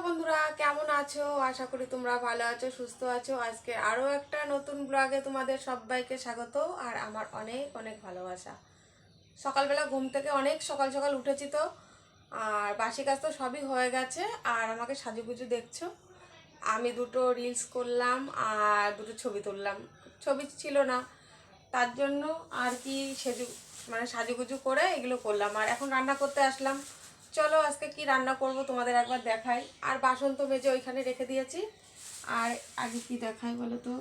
বন্ধুরা, কেমন আছো? আশা করি তোমরা ভালো আছো, সুস্থ আছো। আজকে আরো একটা নতুন ব্লগে তোমাদের সবাইকে স্বাগত আর আমার অনেক অনেক ভালোবাসা। সকালবেলা ঘুম থেকে অনেক সকাল সকাল উঠেছি তো, আর বাসি কাজ তো সবই হয়ে গেছে। আর আমাকে সাজুগুজু দেখছো, আমি দুটো রিলস করলাম আর দুটো ছবি তুললাম। ছবি ছিল না, তার জন্য আর কি সাজুগুজু করে এগুলো করলাম। আর এখন রান্না করতে আসলাম। চলো আজকে কি রান্না করব তোমাদের একবার দেখাই। আর বাসন তো মেজে ওইখানে রেখে দিয়েছি। আর আগে কি দেখাই বলো তো,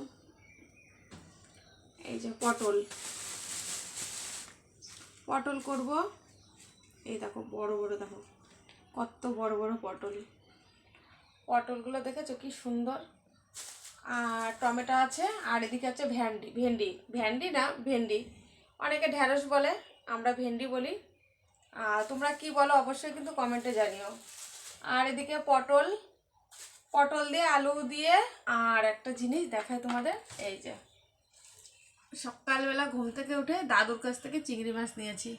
এই যে পটল পটল করব। এই দেখো বড় বড়, দেখো কত বড় বড় পটল। পটলগুলো দেখেছো কি সুন্দর। আর টমেটো আছে, আর এদিকে আছে ভেন্ডি। ভেন্ডি ভেন্ডি না ভেন্ডি, অনেকে ঢ্যাঁড়স বলে, আমরা ভেন্ডি বলি। তোমরা কি বলো অবশ্যই কিন্তু কমেন্টে জানিও। আর এদিকে পটল পটল দিয়ে আলু দিয়ে। আর একটা জিনিস দেখাই তোমাদের, এই যে সকালবেলা ঘুম থেকে উঠে দাদুর কাছ থেকে চিংড়ি মাছ নিয়েছি।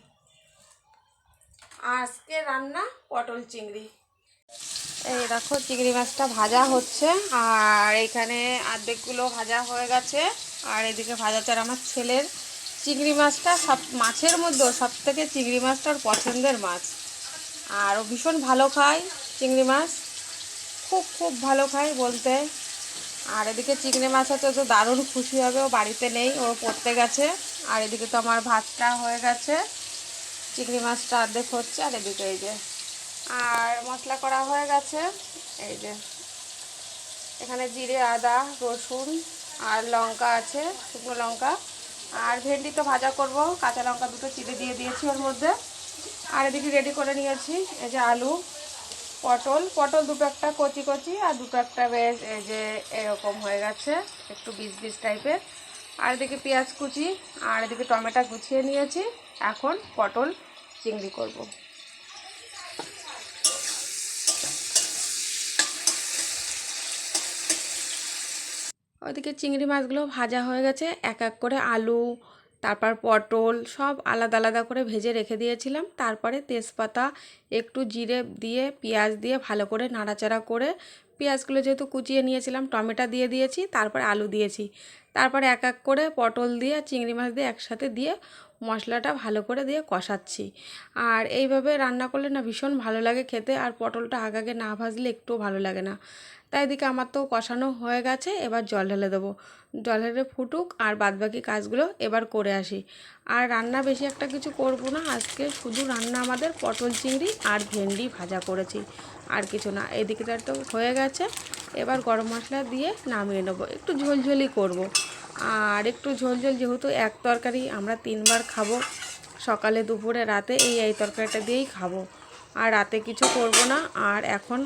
আজকে রান্না পটল চিংড়ি। এই দেখো চিংড়ি মাছটা ভাজা হচ্ছে, আর এখানে অর্ধেকগুলো ভাজা হয়ে গেছে। আর এদিকে ভাজাচার আমার ছেলের চিংড়ি মাছটা সব মাছের মধ্যে সব থেকে চিংড়ি মাছটার পছন্দের মাছ। আর ও ভীষণ ভালো খায় চিংড়ি মাছ, খুব খুব ভালো খায় বলতে। আর এদিকে চিংড়ি মাছ আছে, তো দারুণ খুশি হবে। ও বাড়িতে নেই, ও পড়তে গেছে। আর এদিকে তো আমার ভাতটা হয়ে গেছে, চিংড়ি মাছটা অর্ধেক হচ্ছে। আর এদিকে এই যে আর মশলা করা হয়ে গেছে। এই যে এখানে জিরে, আদা, রসুন আর লঙ্কা আছে, শুকনো লঙ্কা। আর ভেন্ডি তো ভাজা করব, কাঁচা লঙ্কা দুটো চিড়ে দিয়ে দিয়েছি ওর মধ্যে। আর এদিকে রেডি করে নিয়েছি এই যে আলু, পটল দুটো একটা কচি কচি, আর দুটো একটা বেশ এই যে এরকম হয়ে গেছে, একটু বিজ বিজ টাইপের। আর এদিকে পেঁয়াজ কুচি, আর এদিকে টমেটো গুছিয়ে নিয়েছি। এখন পটল চিংড়ি করব। ওইদিকে চিংড়ি মাছগুলো ভাজা হয়ে গেছে, এক এক করে আলু, তারপর পটল সব আলাদা আলাদা করে ভেজে রেখে দিয়েছিলাম। তারপরে তেজপাতা, একটু জিরে দিয়ে পেঁয়াজ দিয়ে ভালো করে নাড়াচাড়া করে, পেঁয়াজগুলো যেহেতু কুচিয়ে নিয়েছিলাম, টমেটো দিয়ে দিয়েছি, তারপরে আলু দিয়েছি। তারপরে এক এক করে পটল দিয়ে চিংড়ি মাছ দিয়ে একসাথে দিয়ে মশলাটা ভালো করে দিয়ে কষাচ্ছি। আর এইভাবে রান্না করলে না ভীষণ ভালো লাগে খেতে। আর পটলটা আগে না ভাজলে একটুও ভালো লাগে না। তাই এদিকে আমার তো কষানো হয়ে গেছে, এবার জল ঢেলে দেবো। জল ঢেলে ফুটুক, আর বাদবাকি কাজগুলো এবার করে আসি। আর রান্না বেশি একটা কিছু করব না আজকে, শুধু রান্না আমাদের পটল চিংড়ি আর ভেন্ডি ভাজা করেছি, আর কিছু না। এদিকে তো হয়ে গেছে, এবার গরম মশলা দিয়ে নামিয়ে নেবো। একটু ঝোলঝোলই করব। আর একটু ঝোলঝোল, যেহেতু এক তরকারি আমরা 3বার খাবো, সকালে দুপুরে রাতে, এই তরকারিটা দিয়েই খাবো। আর রাতে কিছু করব না। আর এখন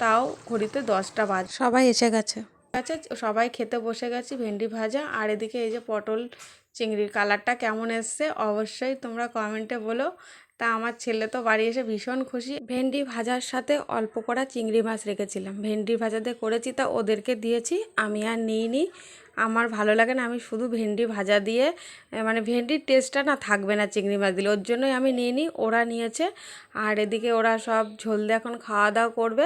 তাও ঘড়িতে 10টা বাজে, সবাই এসে গেছে। সবাই খেতে বসে গেছি ভেন্ডি ভাজা। আর এদিকে এই যে পটল চিংড়ির কালারটা কেমন এসছে অবশ্যই তোমরা কমেন্টে বলো। তা আমার ছেলে তো বাড়ি এসে ভীষণ খুশি। ভেন্ডি ভাজার সাথে অল্প করা চিংড়ি মাছ রেখেছিলাম, ভেন্ডি ভাজাতে করেছি, তা ওদেরকে দিয়েছি, আমি আর নিইনি। আমার ভালো লাগে না, আমি শুধু ভেন্ডি ভাজা দিয়ে, মানে ভেন্ডির টেস্টটা না থাকবে না চিংড়ি মাছ দিলে, ওর জন্যই আমি নিইনি, ওরা নিয়েছে। আর এদিকে ওরা সব ঝোল দিয়ে এখন খাওয়া দাওয়া করবে।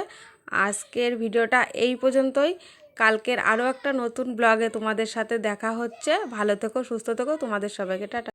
আজকের ভিডিওটা এই পর্যন্তই। কালকের আরও একটা নতুন ব্লগে তোমাদের সাথে দেখা হচ্ছে। ভালো থেকো, সুস্থ থেকো, তোমাদের সবাইকে টাটা।